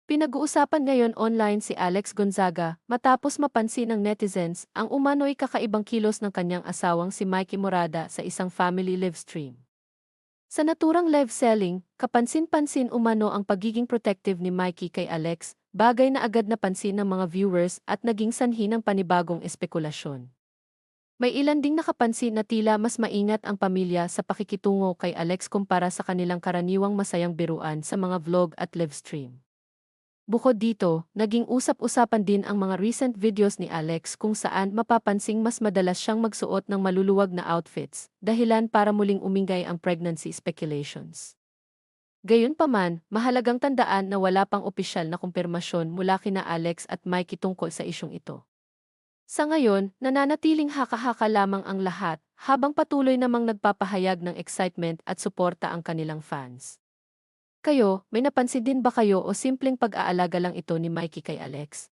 Pinag-uusapan ngayon online si Alex Gonzaga matapos mapansin ng netizens ang umano'y kakaibang kilos ng kanyang asawang si Mikey Morada sa isang family live stream. Sa naturang live selling, kapansin-pansin umano ang pagiging protective ni Mikey kay Alex, bagay na agad napansin ng mga viewers at naging sanhi ng panibagong espekulasyon. May ilan ding nakapansin na tila mas maingat ang pamilya sa pakikitungo kay Alex kumpara sa kanilang karaniwang masayang biruan sa mga vlog at live stream. Bukod dito, naging usap-usapan din ang mga recent videos ni Alex kung saan mapapansing mas madalas siyang magsuot ng maluluwag na outfits, dahilan para muling umingay ang pregnancy speculations. Gayunpaman, mahalagang tandaan na wala pang opisyal na kumpirmasyon mula kina Alex at Mikey tungkol sa isyung ito. Sa ngayon, nananatiling haka-haka lamang ang lahat, habang patuloy namang nagpapahayag ng excitement at suporta ang kanilang fans. Kayo, may napansin din ba kayo o simpleng pag-aalaga lang ito ni Mikey kay Alex?